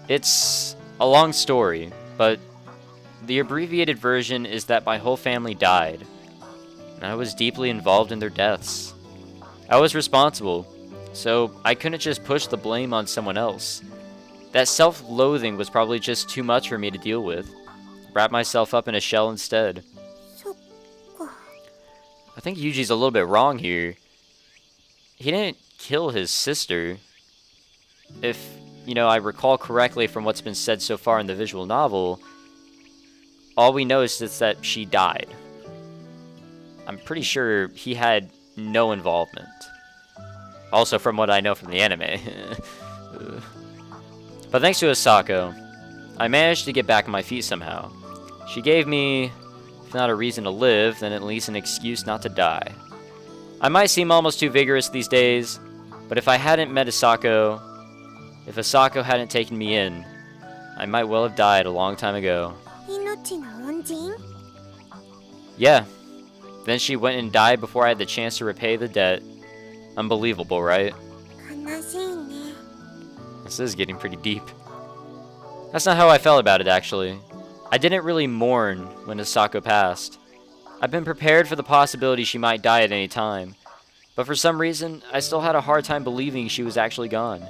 It's a long story, but the abbreviated version is that my whole family died, and I was deeply involved in their deaths. I was responsible, so I couldn't just push the blame on someone else. That self-loathing was probably just too much for me to deal with. Wrap myself up in a shell instead. I think Yuji's a little bit wrong here. He didn't kill his sister. If, I recall correctly from what's been said so far in the visual novel, all we know is that she died. I'm pretty sure he had no involvement. Also, from what I know from the anime. But thanks to Asako, I managed to get back on my feet somehow. She gave me, if not a reason to live, then at least an excuse not to die. I might seem almost too vigorous these days, but if I hadn't met Asako, if Asako hadn't taken me in, I might well have died a long time ago. Yeah. Then she went and died before I had the chance to repay the debt. Unbelievable, right? This is getting pretty deep. That's not how I felt about it, actually. I didn't really mourn when Asako passed. I've been prepared for the possibility she might die at any time, but for some reason, I still had a hard time believing she was actually gone.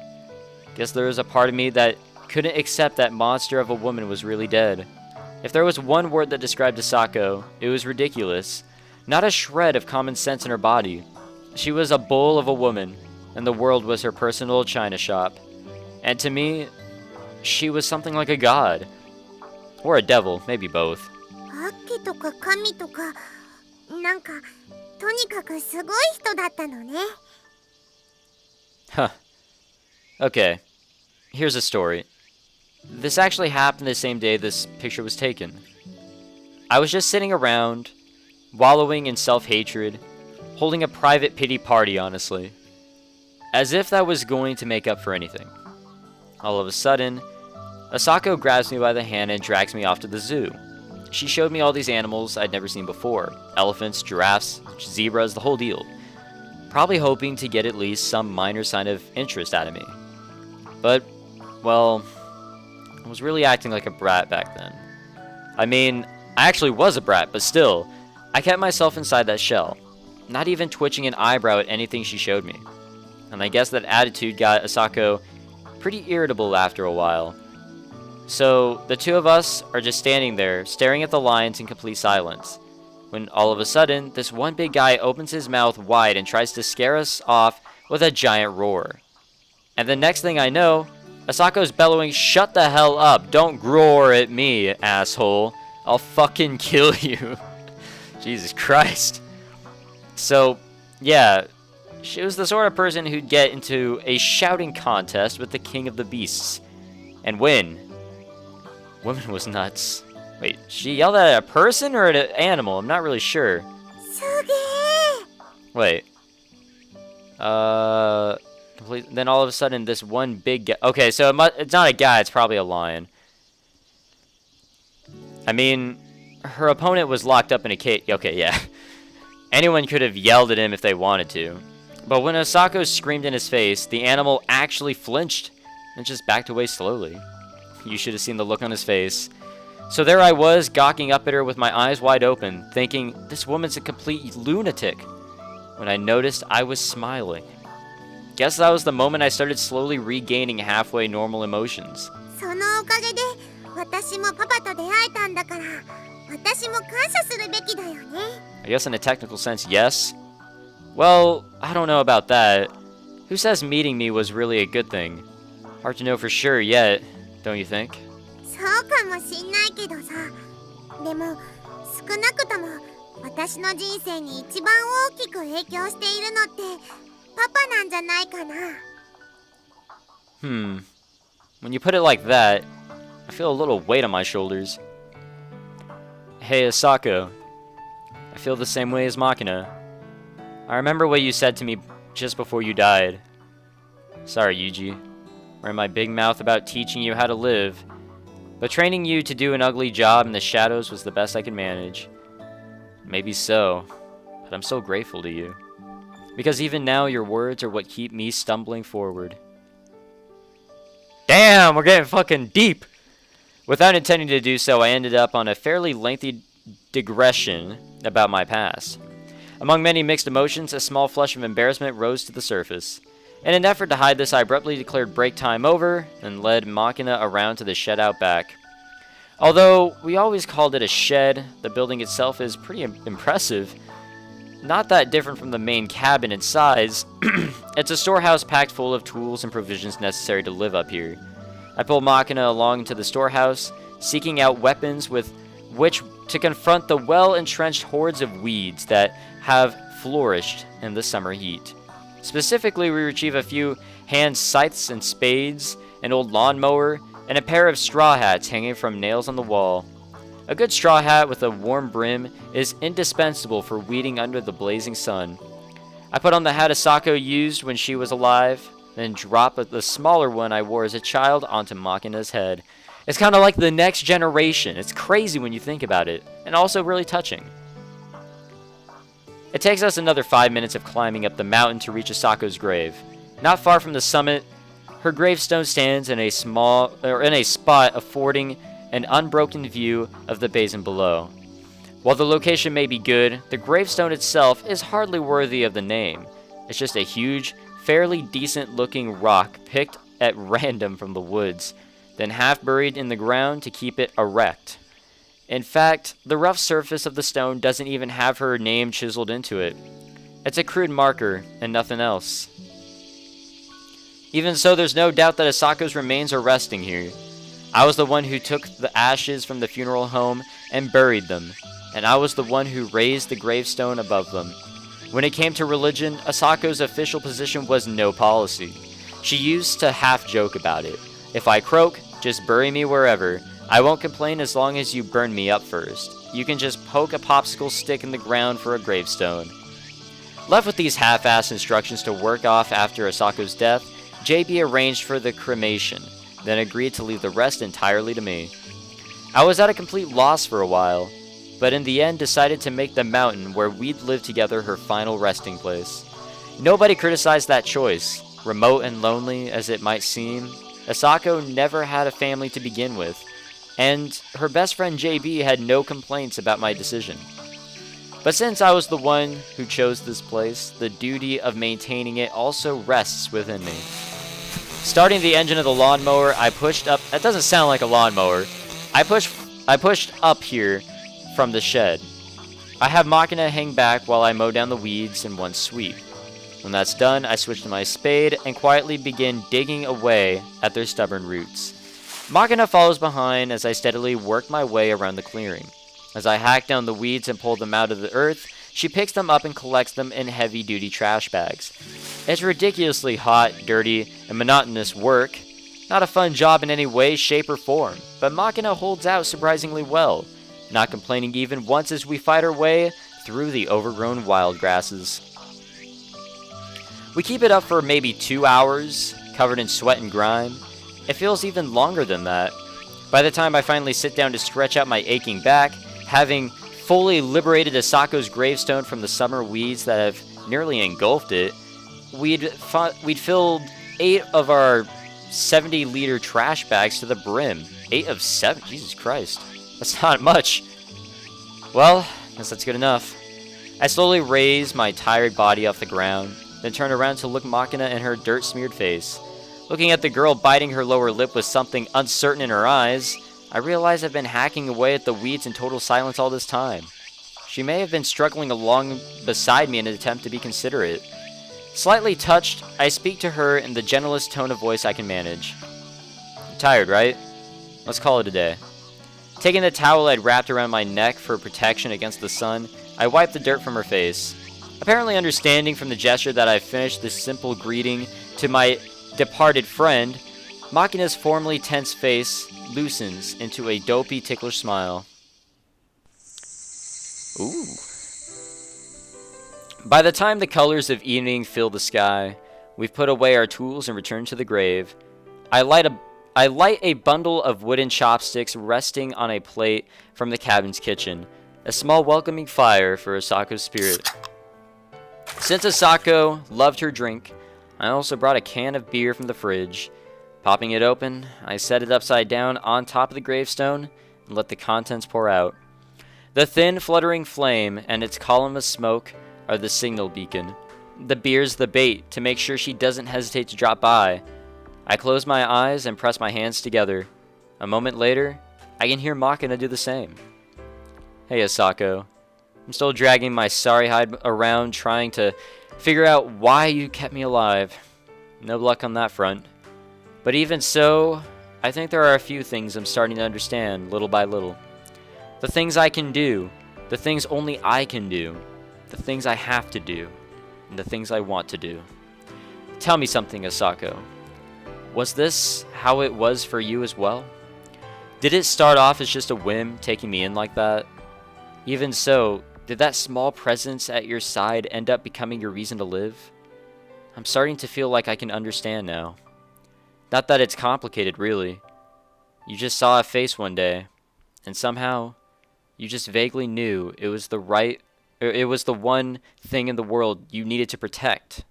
Guess there was a part of me that couldn't accept that monster of a woman was really dead. If there was one word that described Asako, it was ridiculous. Not a shred of common sense in her body. She was a bull of a woman, and the world was her personal china shop. And to me, she was something like a god. Or a devil, maybe both. Huh. Okay, here's a story. This actually happened the same day this picture was taken. I was just sitting around, wallowing in self-hatred, holding a private pity party, honestly. As if that was going to make up for anything. All of a sudden, Asako grabs me by the hand and drags me off to the zoo. She showed me all these animals I'd never seen before. Elephants, giraffes, zebras, the whole deal. Probably hoping to get at least some minor sign of interest out of me. But, well, I was really acting like a brat back then. I mean, I actually was a brat, but still, I kept myself inside that shell, not even twitching an eyebrow at anything she showed me. And I guess that attitude got Asako pretty irritable after a while. So, the two of us are just standing there, staring at the lions in complete silence, when all of a sudden, this one big guy opens his mouth wide and tries to scare us off with a giant roar. And the next thing I know, Asako's bellowing, "Shut the hell up, don't roar at me, asshole. I'll fucking kill you." Jesus Christ. So, yeah, she was the sort of person who'd get into a shouting contest with the king of the beasts. And win. Woman was nuts. Wait, she yelled at a person or at an animal? I'm not really sure. Wait. Then all of a sudden, this one big guy. Okay, so it's not a guy, it's probably a lion. I mean, her opponent was locked up in a cage. Okay, yeah. Anyone could have yelled at him if they wanted to. But when Asako screamed in his face, the animal actually flinched and just backed away slowly. You should have seen the look on his face. So there I was, gawking up at her with my eyes wide open, thinking, this woman's a complete lunatic, when I noticed I was smiling. Guess that was the moment I started slowly regaining halfway normal emotions. I guess in a technical sense, yes. Well, I don't know about that. Who says meeting me was really a good thing? Hard to know for sure yet, don't you think? When you put it like that, I feel a little weight on my shoulders. Hey, Asako. I feel the same way as Makina. I remember what you said to me just before you died. Sorry, Yuji. Ran my big mouth about teaching you how to live, but training you to do an ugly job in the shadows was the best I could manage. Maybe so, but I'm so grateful to you. because even now your words are what keep me stumbling forward. Damn, we're getting fucking deep! Without intending to do so, I ended up on a fairly lengthy digression about my past. Among many mixed emotions, a small flush of embarrassment rose to the surface. In an effort to hide this, I abruptly declared break time over and led Machina around to the shed out back. Although we always called it a shed, the building itself is pretty impressive. Not that different from the main cabin in size. It's a storehouse packed full of tools and provisions necessary to live up here. I pulled Machina along into the storehouse, seeking out weapons with which to confront the well-entrenched hordes of weeds that have flourished in the summer heat. Specifically, we retrieve a few hand scythes and spades, an old lawnmower, and a pair of straw hats hanging from nails on the wall. A good straw hat with a warm brim is indispensable for weeding under the blazing sun. I put on the hat Asako used when she was alive, then drop the smaller one I wore as a child onto Machina's head. It's kind of like the next generation. It's crazy when you think about it, and also really touching. It takes us another 5 minutes of climbing up the mountain to reach Asako's grave. Not far from the summit, her gravestone stands in a spot affording an unbroken view of the basin below. While the location may be good, the gravestone itself is hardly worthy of the name. It's just a huge, fairly decent-looking rock picked at random from the woods, then half buried in the ground to keep it erect. In fact, the rough surface of the stone doesn't even have her name chiseled into it. It's a crude marker and nothing else. Even so, there's no doubt that Asako's remains are resting here. I was the one who took the ashes from the funeral home and buried them, and I was the one who raised the gravestone above them. When it came to religion, Asako's official position was no policy. She used to half joke about it. If I croak, just bury me wherever. I won't complain as long as you burn me up first. You can just poke a popsicle stick in the ground for a gravestone. Left with these half-assed instructions to work off after Asako's death, JB arranged for the cremation, then agreed to leave the rest entirely to me. I was at a complete loss for a while, but in the end decided to make the mountain where we'd live together her final resting place. Nobody criticized that choice. Remote and lonely as it might seem, Asako never had a family to begin with, and her best friend JB had no complaints about my decision. But since I was the one who chose this place, the duty of maintaining it also rests within me. Starting the engine of the lawnmower, I pushed up. That doesn't sound like a lawnmower. I pushed up here from the shed. I have Machina hang back while I mow down the weeds in one sweep. When that's done, I switch to my spade and quietly begin digging away at their stubborn roots. Machina follows behind as I steadily work my way around the clearing. As I hack down the weeds and pull them out of the earth, she picks them up and collects them in heavy-duty trash bags. It's ridiculously hot, dirty, and monotonous work. Not a fun job in any way, shape, or form, but Machina holds out surprisingly well, not complaining even once as we fight our way through the overgrown wild grasses. We keep it up for maybe 2 hours, covered in sweat and grime. It feels even longer than that. By the time I finally sit down to stretch out my aching back, having fully liberated Asako's gravestone from the summer weeds that have nearly engulfed it, we'd filled 8 of our 70-liter trash bags to the brim. 8 of 7? Jesus Christ. That's not much. Well, I guess that's good enough. I slowly raise my tired body off the ground, then turn around to look Machina in her dirt-smeared face. Looking at the girl biting her lower lip with something uncertain in her eyes, I realize I've been hacking away at the weeds in total silence all this time. She may have been struggling along beside me in an attempt to be considerate. Slightly touched, I speak to her in the gentlest tone of voice I can manage. You're tired, right? Let's call it a day. Taking the towel I'd wrapped around my neck for protection against the sun, I wiped the dirt from her face. Apparently understanding from the gesture that I finished this simple greeting to my departed friend, Machina's formerly tense face loosens into a dopey, ticklish smile. Ooh. By the time the colors of evening fill the sky, we've put away our tools and returned to the grave. I light a bundle of wooden chopsticks resting on a plate from the cabin's kitchen, a small welcoming fire for Asako's spirit. Since Asako loved her drink, I also brought a can of beer from the fridge. Popping it open, I set it upside down on top of the gravestone and let the contents pour out. The thin, fluttering flame and its column of smoke are the signal beacon. The beer's the bait to make sure she doesn't hesitate to drop by. I close my eyes and press my hands together. A moment later, I can hear Makina do the same. Hey, Asako. I'm still dragging my sorry hide around trying to figure out why you kept me alive. No luck on that front. But even so, I think there are a few things I'm starting to understand little by little. The things I can do, the things only I can do, the things I have to do, and the things I want to do. Tell me something, Asako. Was this how it was for you as well? Did it start off as just a whim taking me in like that? Even so, did that small presence at your side end up becoming your reason to live? I'm starting to feel like I can understand now. Not that it's complicated, really. You just saw a face one day, and somehow, you just vaguely knew it was the one thing in the world you needed to protect.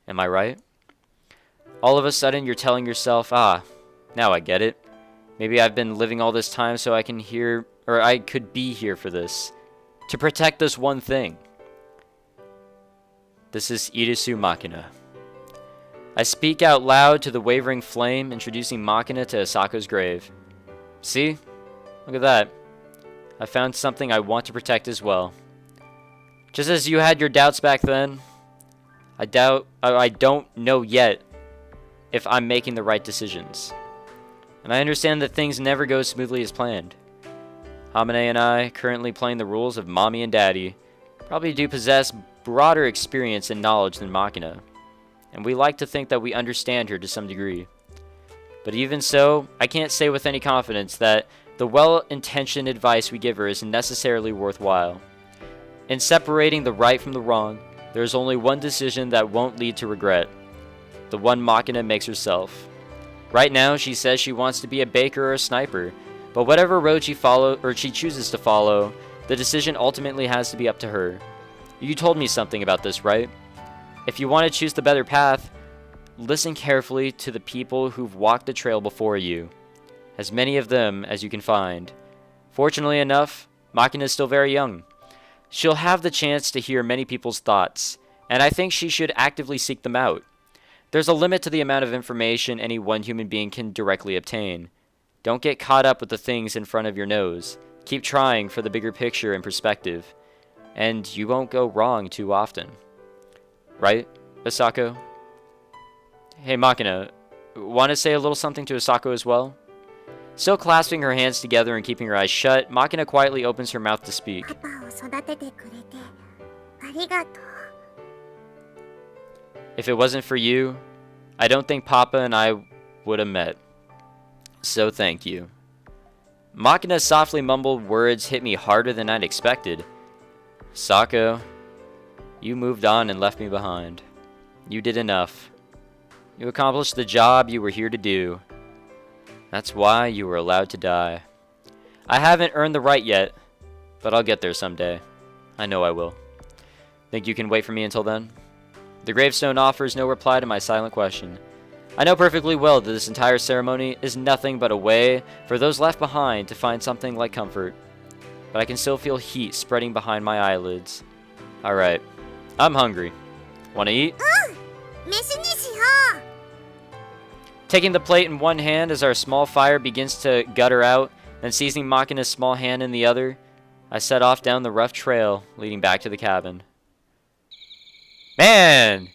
Am I right? All of a sudden, you're telling yourself, now I get it. Maybe I've been living all this time so I could be here for this. To protect this one thing. This is Irisu Makina. I speak out loud to the wavering flame, introducing Makina to Asako's grave. See? Look at that. I found something I want to protect as well. Just as you had your doubts back then, I don't know yet if I'm making the right decisions. And I understand that things never go smoothly as planned. Hamane and I, currently playing the rules of Mommy and Daddy, probably do possess broader experience and knowledge than Makina, and we like to think that we understand her to some degree. But even so, I can't say with any confidence that the well-intentioned advice we give her is necessarily worthwhile. In separating the right from the wrong, there is only one decision that won't lead to regret. The one Makina makes herself. Right now, she says she wants to be a baker or a sniper, but whatever road she chooses to follow, the decision ultimately has to be up to her. You told me something about this, right? If you want to choose the better path, listen carefully to the people who've walked the trail before you. As many of them as you can find. Fortunately enough, Makina is still very young. She'll have the chance to hear many people's thoughts, and I think she should actively seek them out. There's a limit to the amount of information any one human being can directly obtain. Don't get caught up with the things in front of your nose. Keep trying for the bigger picture and perspective, and you won't go wrong too often. Right, Asako? Hey, Makina, want to say a little something to Asako as well? Still clasping her hands together and keeping her eyes shut, Makina quietly opens her mouth to speak. If it wasn't for you, I don't think Papa and I would have met. So thank you. Makina's softly mumbled words hit me harder than I'd expected. Asako, you moved on and left me behind. You did enough. You accomplished the job you were here to do. That's why you were allowed to die. I haven't earned the right yet, but I'll get there someday. I know I will. Think you can wait for me until then? The gravestone offers no reply to my silent question. I know perfectly well that this entire ceremony is nothing but a way for those left behind to find something like comfort. But I can still feel heat spreading behind my eyelids. Alright, I'm hungry. Wanna eat? Taking the plate in one hand as our small fire begins to gutter out, then seizing Makina's small hand in the other, I set off down the rough trail leading back to the cabin. Man!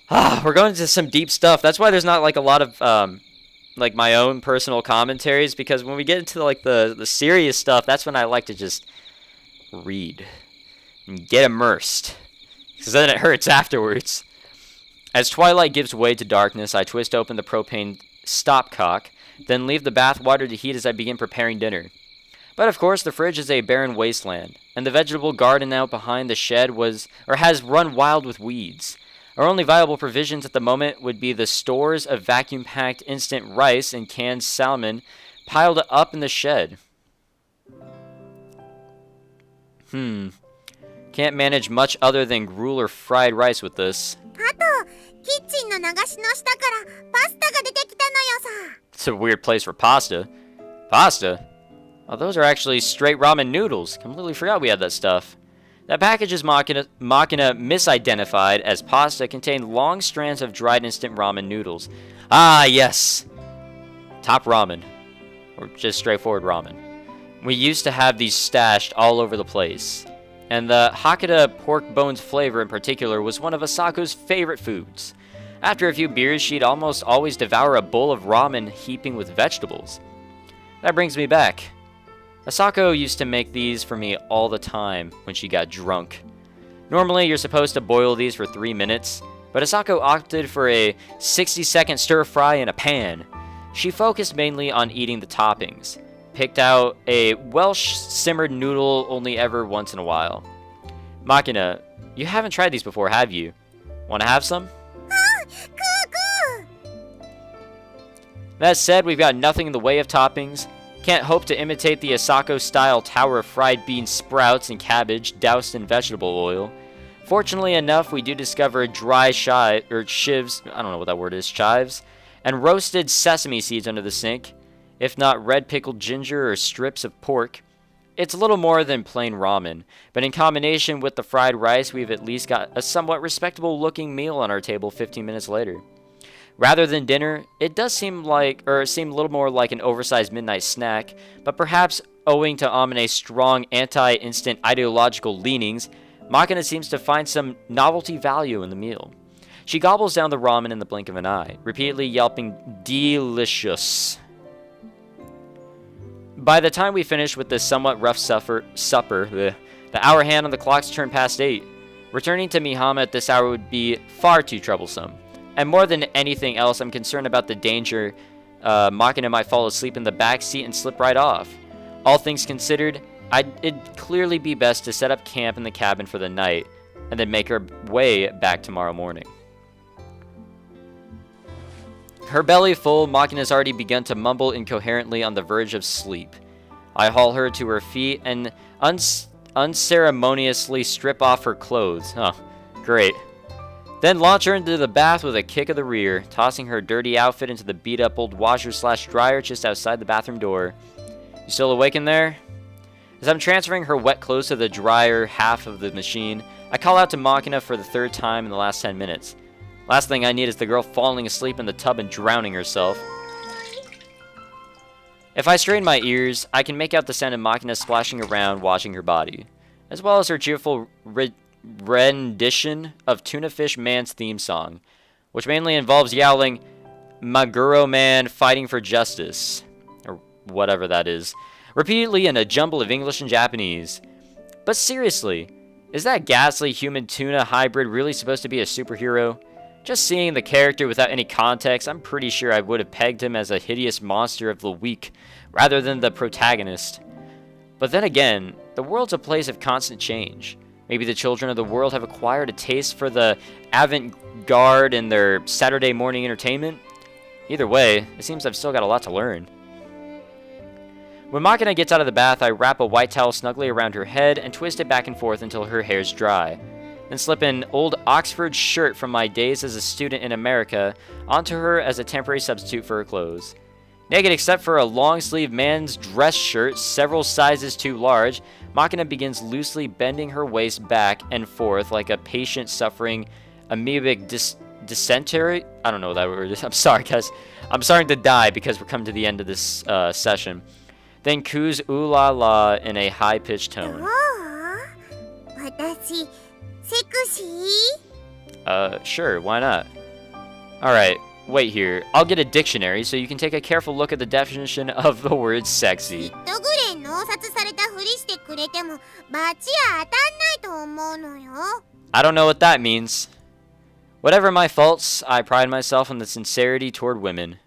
We're going into some deep stuff. That's why there's not like a lot of like my own personal commentaries, because when we get into like the serious stuff, that's when I like to just read and get immersed, because then it hurts afterwards. As twilight gives way to darkness, I twist open the propane stopcock, then leave the bath water to heat as I begin preparing dinner. But of course, the fridge is a barren wasteland, and the vegetable garden out behind the shed has run wild with weeds. Our only viable provisions at the moment would be the stores of vacuum-packed instant rice and canned salmon piled up in the shed. Can Can't manage much other than gruel or fried rice with this. あと、キッチンの流しの下からパスタが出てきたのよさ。 It's a weird place for pasta. Pasta? Oh, those are actually straight ramen noodles. Completely forgot we had that stuff. That package is Machina misidentified as pasta contained long strands of dried instant ramen noodles. Ah, yes. Top ramen. Or just straightforward ramen. We used to have these stashed all over the place. And the Hakata pork bones flavor in particular was one of Asako's favorite foods. After a few beers, she'd almost always devour a bowl of ramen heaping with vegetables. That brings me back. Asako used to make these for me all the time when she got drunk. Normally, you're supposed to boil these for 3 minutes, but Asako opted for a 60-second stir-fry in a pan. She focused mainly on eating the toppings. Picked out a Welsh-simmered noodle only ever once in a while. Machina, you haven't tried these before, have you? Want to have some? That said, we've got nothing in the way of toppings. Can't hope to imitate the Asako-style tower of fried bean sprouts and cabbage doused in vegetable oil. Fortunately enough, we do discover dry chives, I don't know what that word is, chives, and roasted sesame seeds under the sink, if not red pickled ginger or strips of pork. It's a little more than plain ramen, but in combination with the fried rice, we've at least got a somewhat respectable-looking meal on our table 15 minutes later. Rather than dinner, it does seem a little more like an oversized midnight snack, but perhaps owing to Amine's strong anti-instant ideological leanings, Machina seems to find some novelty value in the meal. She gobbles down the ramen in the blink of an eye, repeatedly yelping, "Delicious." By the time we finish with this somewhat rough supper, the hour hand on the clock's turned past 8. Returning to Mihama at this hour would be far too troublesome. And more than anything else, I'm concerned about the danger Machina might fall asleep in the back seat and slip right off. All things considered, it'd clearly be best to set up camp in the cabin for the night, and then make our way back tomorrow morning. Her belly full, Machina's already begun to mumble incoherently on the verge of sleep. I haul her to her feet and unceremoniously strip off her clothes. Oh, great. Then launch her into the bath with a kick of the rear, tossing her dirty outfit into the beat-up old washer/dryer just outside the bathroom door. You still awake in there? As I'm transferring her wet clothes to the drier half of the machine, I call out to Machina for the 3rd time in the last 10 minutes. Last thing I need is the girl falling asleep in the tub and drowning herself. If I strain my ears, I can make out the sound of Machina splashing around, washing her body, as well as her cheerful rendition of Tuna Fish Man's theme song, which mainly involves yowling, "Maguro Man fighting for justice," or whatever that is, repeatedly in a jumble of English and Japanese. But seriously, is that ghastly human-tuna hybrid really supposed to be a superhero? Just seeing the character without any context, I'm pretty sure I would have pegged him as a hideous monster of the week, rather than the protagonist. But then again, the world's a place of constant change. Maybe the children of the world have acquired a taste for the avant-garde in their Saturday morning entertainment. Either way, it seems I've still got a lot to learn. When Machina gets out of the bath, I wrap a white towel snugly around her head and twist it back and forth until her hair's dry. Then slip an old Oxford shirt from my days as a student in America onto her as a temporary substitute for her clothes. Naked except for a long-sleeved man's dress shirt several sizes too large, Machina begins loosely bending her waist back and forth like a patient suffering amoebic dysentery. I don't know what that word is. I'm sorry, guys. I'm starting to die because we're coming to the end of this session. Then coos ooh la la in a high-pitched tone. Sure, why not? Alright, wait here. I'll get a dictionary so you can take a careful look at the definition of the word sexy. I don't know what that means. Whatever my faults, I pride myself on the sincerity toward women.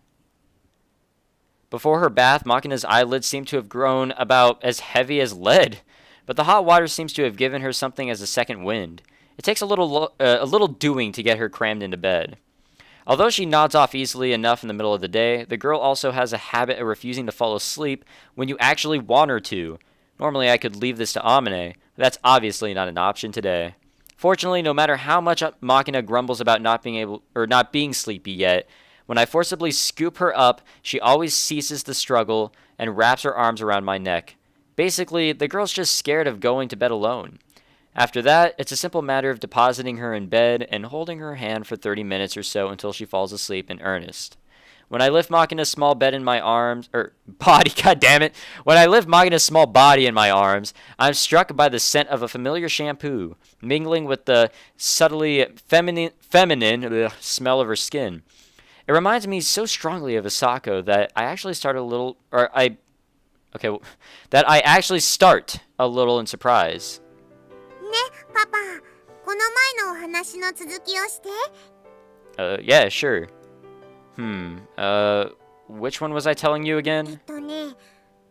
Before her bath, Machina's eyelids seem to have grown about as heavy as lead, but the hot water seems to have given her something as a second wind. It takes a little doing to get her crammed into bed. Although she nods off easily enough in the middle of the day, the girl also has a habit of refusing to fall asleep when you actually want her to. Normally I could leave this to Amine, but That's obviously not an option today. Fortunately, no matter how much Machina grumbles about not being sleepy yet, when I forcibly scoop her up, she always ceases the struggle and wraps her arms around my neck. Basically, the girl's just scared of going to bed alone. After that, it's a simple matter of depositing her in bed and holding her hand for 30 minutes or so until she falls asleep in earnest. When I lift Machina's small bed in my arms, body, goddammit. When I lift Machina's small body in my arms, I'm struck by the scent of a familiar shampoo, mingling with the subtly feminine smell of her skin. It reminds me so strongly of Asako that I actually start a little in surprise. ね、パパ、この前のお話の続きをして。Yeah, sure. Which one was I telling you again? ね、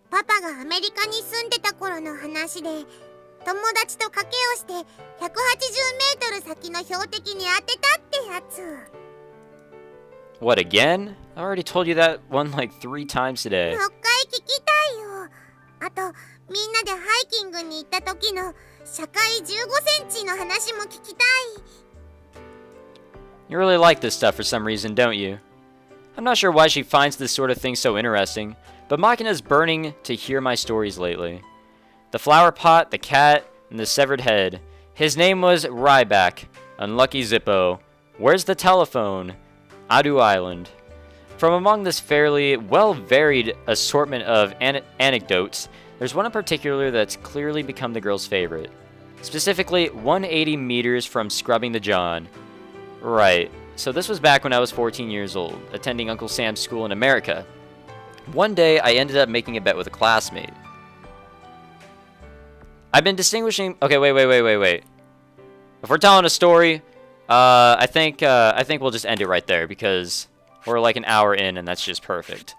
パパがアメリカに住んでた頃の話で、友達と賭けをして180メートル先の標的に当てたってやつ。What, again? I already told you that one like 3 times today. もう一回聞きたいよ。あと、みんなでハイキングに行った時の社会15センチの話も聞きたい。You really like this stuff for some reason, don't you? I'm not sure why she finds this sort of thing so interesting, but Machina's burning to hear my stories lately. The flower pot, the cat, and the severed head. His name was Ryback. Unlucky Zippo. Where's the telephone? Adu Island. From among this fairly well-varied assortment of anecdotes, there's one in particular that's clearly become the girl's favorite. Specifically, 180 meters from Scrubbing the John. Right, so this was back when I was 14 years old, attending Uncle Sam's school in America. One day, I ended up making a bet with a classmate. I've been distinguishing... Okay, wait. If we're telling a story, I think we'll just end it right there, because we're like an hour in, and that's just perfect.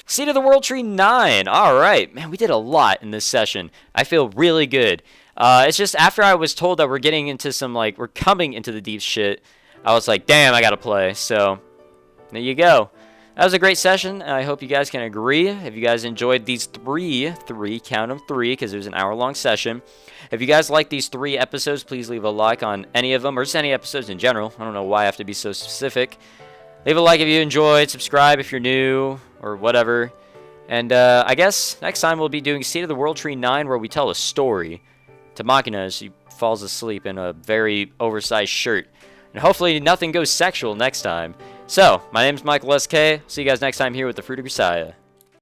Seed of the World Tree 9! Alright, man, we did a lot in this session. I feel really good. It's just after I was told that we're getting into some, like, we're coming into the deep shit, I was like, damn, I gotta play. So, there you go. That was a great session, and I hope you guys can agree. If you guys enjoyed these three, count them 3, because it was an hour-long session. If you guys like these 3 episodes, please leave a like on any of them, or just any episodes in general. I don't know why I have to be so specific. Leave a like if you enjoyed, subscribe if you're new, or whatever. And I guess next time we'll be doing Seed of the World Tree 9, where we tell a story to Machina as she falls asleep in a very oversized shirt. And hopefully nothing goes sexual next time. So, my name's Michael SK. See you guys next time here with the Fruit of Grisaia.